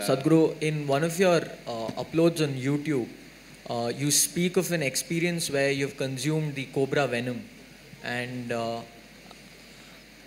Sadhguru, in one of your uploads on YouTube, you speak of an experience where you've consumed the cobra venom, and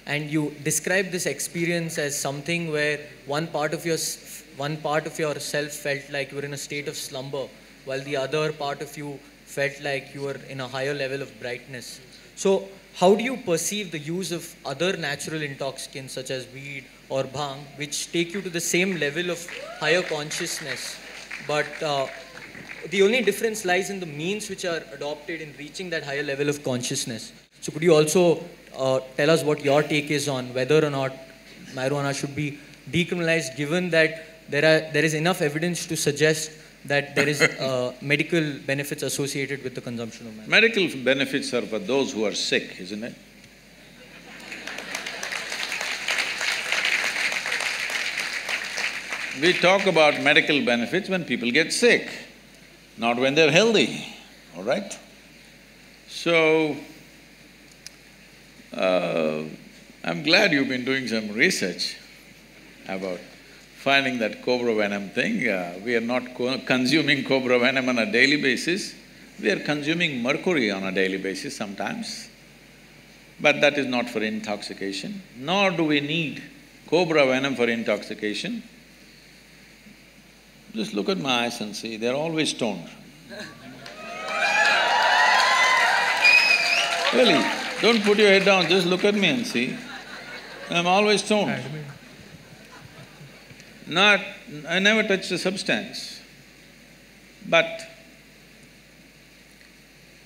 you describe this experience as something where one part of yourself felt like you were in a state of slumber, while the other part of you felt like you were in a higher level of brightness. So, how do you perceive the use of other natural intoxicants such as weed or bhang, which take you to the same level of higher consciousness, but the only difference lies in the means which are adopted in reaching that higher level of consciousness? So could you also tell us what your take is on whether or not marijuana should be decriminalized, given that there is enough evidence to suggest that there is medical benefits associated with the consumption of marijuana? Medical benefits are for those who are sick, isn't it? We talk about medical benefits when people get sick, not when they're healthy, all right? So, I'm glad you've been doing some research about finding that cobra venom thing. We are not consuming cobra venom on a daily basis, we are consuming mercury on a daily basis sometimes. But that is not for intoxication, nor do we need cobra venom for intoxication. Just look at my eyes and see, they're always stoned. Really, don't put your head down, just look at me and see. I'm always stoned. I never touched a substance. But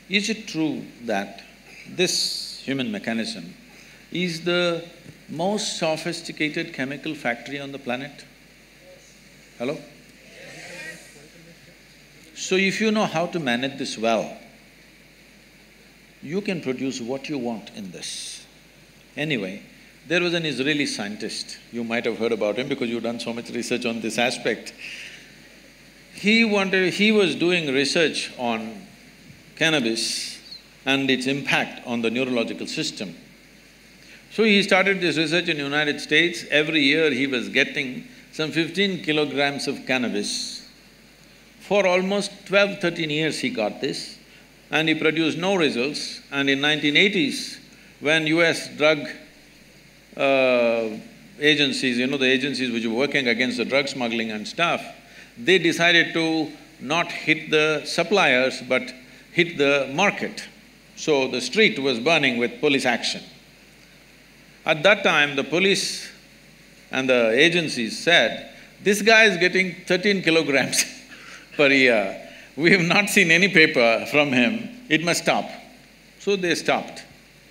is it true that this human mechanism is the most sophisticated chemical factory on the planet? Hello? So if you know how to manage this well, you can produce what you want in this. Anyway, there was an Israeli scientist, you might have heard about him because you've done so much research on this aspect. He was doing research on cannabis and its impact on the neurological system. So he started this research in the United States. Every year he was getting some 15 kilograms of cannabis. For almost 12–13 years he got this, and he produced no results. And in 1980s, when US drug agencies, the agencies which were working against the drug smuggling and stuff, they decided to not hit the suppliers but hit the market. So the street was burning with police action. At that time, the police and the agencies said, this guy is getting 13 kilograms per year. We have not seen any paper from him, it must stop. So they stopped.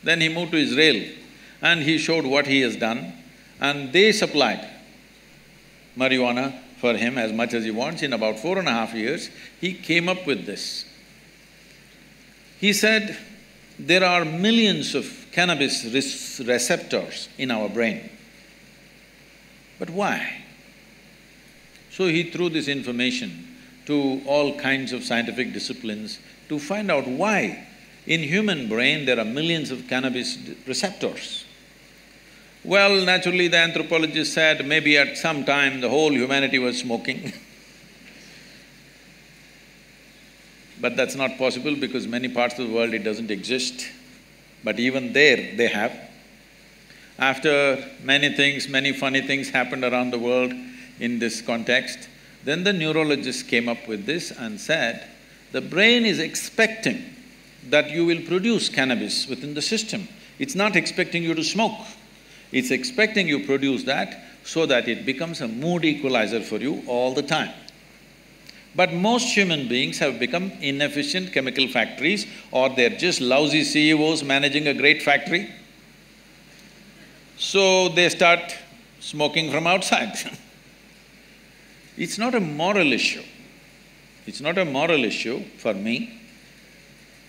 Then he moved to Israel and he showed what he has done, and they supplied marijuana for him as much as he wants. In about 4.5 years, he came up with this. He said, there are millions of cannabis receptors in our brain. But why? So he threw this information to all kinds of scientific disciplines to find out why in human brain there are millions of cannabis receptors. Well, naturally the anthropologist said maybe at some time the whole humanity was smoking but that's not possible because many parts of the world it doesn't exist. But even there, they have. After many things, many funny things happened around the world in this context, then the neurologists came up with this and said, the brain is expecting that you will produce cannabis within the system. It's not expecting you to smoke. It's expecting you produce that so that it becomes a mood equalizer for you all the time. But most human beings have become inefficient chemical factories, or they're just lousy CEOs managing a great factory. So they start smoking from outside It's not a moral issue. It's not a moral issue for me.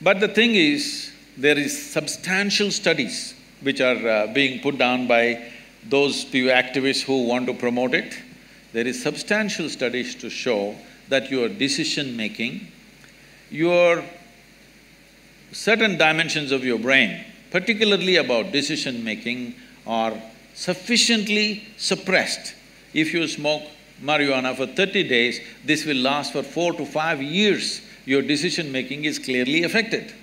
But the thing is, there is substantial studies which are being put down by those few activists who want to promote it. There is substantial studies to show that your decision-making, your certain dimensions of your brain, particularly about decision-making, are sufficiently suppressed if you smoke marijuana for 30 days, this will last for 4 to 5 years. Your decision-making is clearly affected.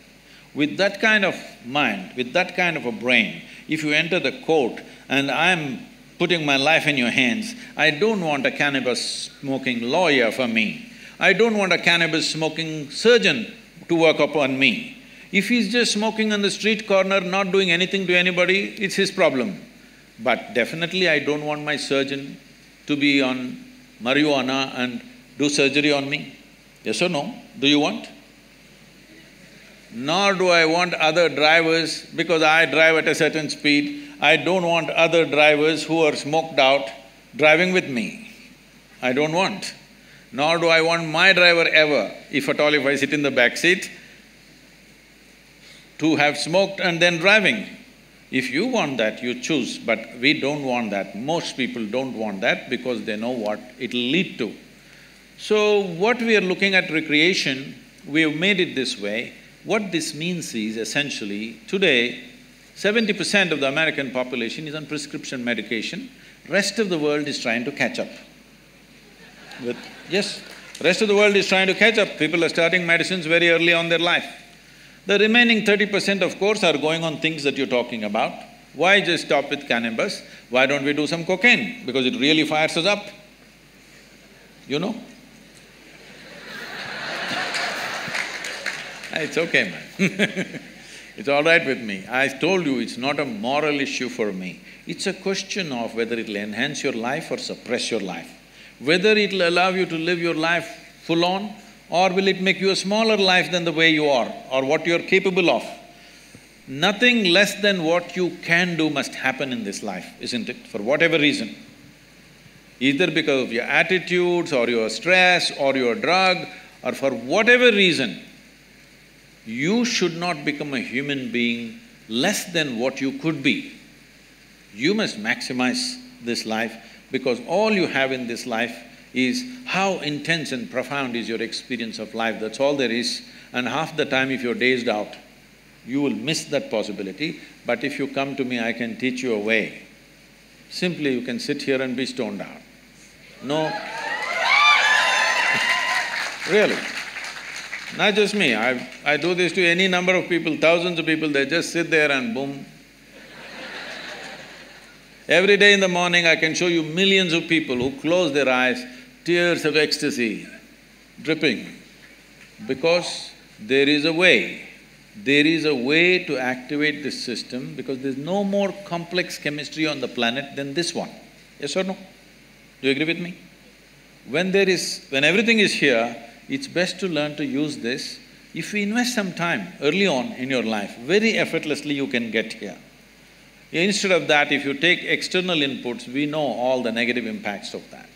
With that kind of mind, with that kind of a brain, if you enter the court and I'm putting my life in your hands, I don't want a cannabis-smoking lawyer for me. I don't want a cannabis-smoking surgeon to work upon me. If he's just smoking on the street corner, not doing anything to anybody, it's his problem. But definitely I don't want my surgeon to be on marijuana and do surgery on me. Yes or no? Do you want? Nor do I want other drivers, because I drive at a certain speed, I don't want other drivers who are smoked out driving with me. I don't want. Nor do I want my driver ever, if at all if I sit in the back seat, to have smoked and then driving. If you want that, you choose, but we don't want that. Most people don't want that because they know what it'll lead to. So what we are looking at recreation, we have made it this way. What this means is essentially, today, 70% of the American population is on prescription medication, rest of the world is trying to catch up. Yes, rest of the world is trying to catch up. People are starting medicines very early on their life. The remaining 30% of course are going on things that you're talking about. Why just stop with cannabis? Why don't we do some cocaine? Because it really fires us up, you know? It's okay, man. It's all right with me. I told you it's not a moral issue for me. It's a question of whether it'll enhance your life or suppress your life. Whether it'll allow you to live your life full on, or will it make you a smaller life than the way you are, or what you're capable of. Nothing less than what you can do must happen in this life, isn't it? For whatever reason. Either because of your attitudes, or your stress, or your drug, or for whatever reason, you should not become a human being less than what you could be. You must maximize this life, because all you have in this life is how intense and profound is your experience of life, that's all there is. And half the time if you're dazed out, you will miss that possibility. But if you come to me, I can teach you a way. Simply you can sit here and be stoned out. No… Really. Not just me, I do this to any number of people, thousands of people, they just sit there and boom. Every day in the morning I can show you millions of people who close their eyes, tears of ecstasy dripping, because there is a way. There is a way to activate this system, because there's no more complex chemistry on the planet than this one. Yes or no? Do you agree with me? When everything is here, it's best to learn to use this. If we invest some time early on in your life, very effortlessly you can get here. Instead of that, if you take external inputs, we know all the negative impacts of that.